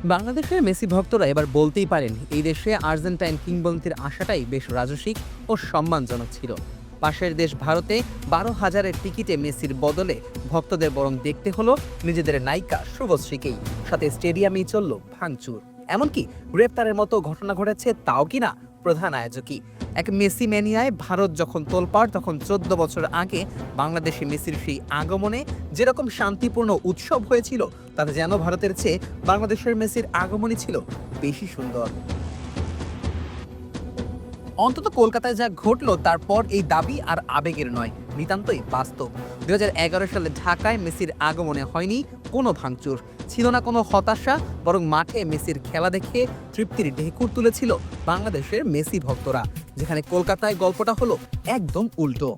বাংলাদেশের মেসি ভক্তরা এবার বলতেই পারেন এই দেশে আর্জেন্টাইন কিংবদন্তির আশাটাই বেশ রাজসিক ও সম্মানজনক ছিল। পাশের দেশ ভারতে 12,000-এর টিকিটে মেসির বদলে ভক্তদের বরং দেখতে হলো নিজেদের নায়িকা শুভশ্রীকেই, সাথে স্টেডিয়ামেই চলল ভাঙচুর, এমনকি গ্রেপ্তারের মতো ঘটনা ঘটেছে, তাও কিনা প্রধান আয়োজকই। এক মেসি ম্যানিয়ায় ভারত যখন তোলপাড়, তখন 14 বছর আগে বাংলাদেশে মেসির সেই আগমনে যেরকম শান্তিপূর্ণ উৎসব হয়েছিল, তাতে যেন ভারতের চেয়ে বাংলাদেশের মেসির আগমনই ছিল বেশি সুন্দর। অন্তত কলকাতায় যা ঘটলো তারপর এই দাবি আর আবেগের নয়, নিতান্তই বাস্তব। 2011 সালে ঢাকায় মেসির আগমনে হয়নি কোনো ভাঙচুর, ছিল না কোনো হতাশা, বরং মাঠে মেসির খেলা দেখে তৃপ্তির ঢেকুর তুলেছিল বাংলাদেশের মেসি ভক্তরা, যেখানে কলকাতায় গল্পটা হলো একদম উল্টো।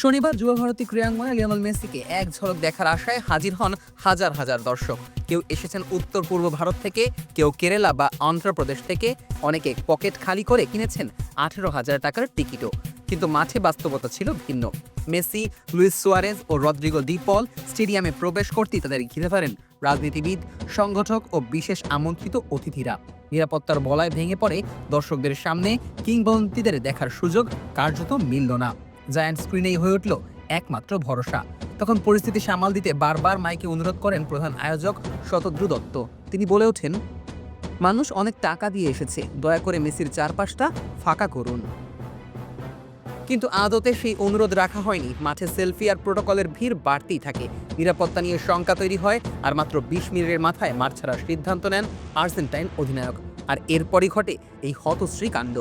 শনিবার যুব ভারতী ক্রীড়াঙ্গনে লিওনেল মেসিকে এক ঝলক দেখার আশায় হাজির হন হাজার হাজার দর্শক। কেউ এসেছেন উত্তর পূর্ব ভারত থেকে, কেউ কেরালা বা অন্ধ্রপ্রদেশ থেকে, অনেকে পকেট খালি করে কিনেছেন 18,000 টাকার টিকিটও। কিন্তু মাঠে বাস্তবতা ছিল ভিন্ন। মেসি, লুইস সুয়ারেজ ও রদ্রিগো দি পল স্টেডিয়ামে প্রবেশ করতেই তাদের ঘিরে ধরেন রাজনীতিবিদ, সংগঠক ও বিশেষ আমন্ত্রিত অতিথিরা। নিরাপত্তার বলয় ভেঙে পড়ে দর্শকদের সামনে, কিংবদন্তিদের দেখার সুযোগ কার্যত মিলল না। জায়ান্ট স্ক্রিনেই হয়ে উঠল একমাত্র ভরসা। তখন পরিস্থিতি সামাল দিতে বারবার মাইকে অনুরোধ করেন প্রধান আয়োজক শতদ্রু দত্ত। তিনি বলে ওঠেন, মানুষ অনেক টাকা দিয়ে এসেছে, দয়া করে মেসির চারপাশটা ফাঁকা করুন। কিন্তু আদতে সেই অনুরোধ রাখা হয়নি। মাঠে সেলফি আর প্রোটোকলের ভিড় বাড়তেই থাকে, নিরাপত্তা নিয়ে শঙ্কা তৈরি হয়, আর মাত্র 20 মিনিটের মাথায় মাঠ ছাড়ার সিদ্ধান্ত নেন আর্জেন্টাইন অধিনায়ক। আর এরপরই ঘটে এই হতশ্রী কাণ্ড।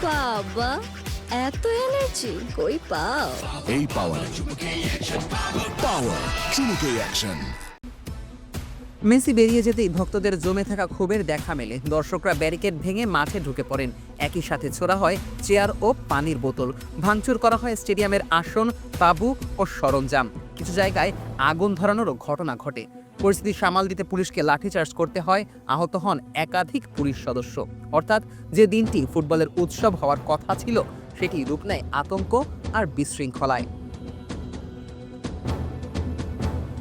বাবা, এত এনার্জি কই পাও? এই পাওয়ার চুমুকে অ্যাকশন। মেসি বেরিয়ে যেতেই ভক্তদের জমে থাকা ক্ষোভের দেখা মেলে। দর্শকরা ব্যারিকেড ভেঙে মাঠে ঢুকে পড়েন, একই সাথে ছোড়া হয় চেয়ার ও পানির বোতল, ভাঙচুর করা হয় স্টেডিয়ামের আসন, তাঁবু ও সরঞ্জাম। কিছু জায়গায় আগুন ধরানোরও ঘটনা ঘটে। পরিস্থিতি সামাল দিতে পুলিশকে লাঠিচার্জ করতে হয়, আহত হন একাধিক পুলিশ সদস্য। অর্থাৎ যে দিনটি ফুটবলের উৎসব হওয়ার কথা ছিল, সেটি রূপ নেয় আতঙ্ক আর বিশৃঙ্খলায়।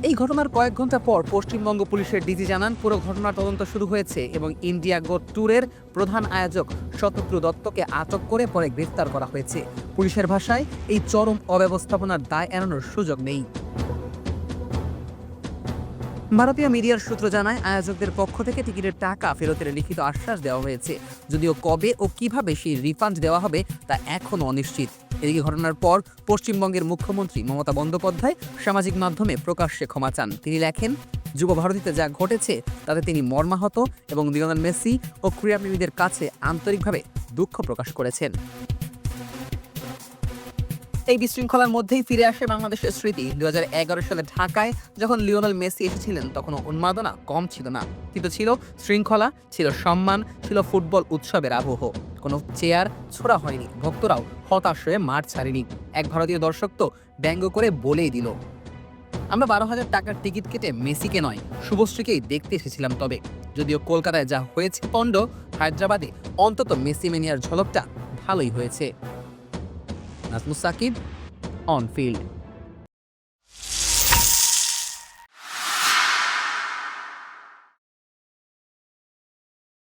এই ঘটনার কয়েক ঘন্টা পর পশ্চিমবঙ্গ পুলিশের ডিজি জানান, পুরো ঘটনার তদন্ত শুরু হয়েছে এবং ইন্ডিয়া গো ট্যুরের প্রধান আয়োজক শতদ্রু দত্তকে আটক করে পরে গ্রেফতার করা হয়েছে। পুলিশের ভাষায়, এই চরম অব্যবস্থাপনার দায় এড়ানোর সুযোগ নেই। ভারতীয় মিডিয়ার সূত্র জানায়, আয়োজকদের পক্ষ থেকে টিকিটের টাকা ফেরতের লিখিত আশ্বাস দেওয়া হয়েছে, যদিও কবে ও কিভাবে সেই রিফান্ড দেওয়া হবে তা এখনও অনিশ্চিত। এদিকে ঘটনার পর পশ্চিমবঙ্গের মুখ্যমন্ত্রী মমতা বন্দ্যোপাধ্যায় সামাজিক মাধ্যমে প্রকাশ্যে ক্ষমা চান। তিনি লেখেন, যুব ভারতীতে যা ঘটেছে তাতে তিনি মর্মাহত এবং লিওনেল মেসি ও ক্রীড়াপ্রেমীদের কাছে আন্তরিকভাবে দুঃখ প্রকাশ করেছেন। এই বিশৃঙ্খলার মধ্যেই ফিরে আসে বাংলাদেশের স্মৃতি। 2011 সালে ঢাকায় যখন লিওনেল মেসি এসেছিলেন, তখনও উন্মাদনা কম ছিল না, কিন্তু ছিল শৃঙ্খলা, ছিল সম্মান, ছিল ফুটবল উৎসবের আবহ। কোনো চেয়ার ছোড়া হয়নি, ভক্তরাও হতাশ হয়ে মাঠ ছাড়েনি। এক ভারতীয় দর্শক তো ব্যঙ্গ করে বলেই দিল, আমরা 12,000 টাকার টিকিট কেটে মেসিকে নয় শুভশ্রীকেই দেখতে এসেছিলাম। তবে যদিও কলকাতায় যা হয়েছে পণ্ড, হায়দ্রাবাদে অন্তত মেসি মেনিয়ার ঝলকটা ভালোই হয়েছে। Nazmus Sakib, on field.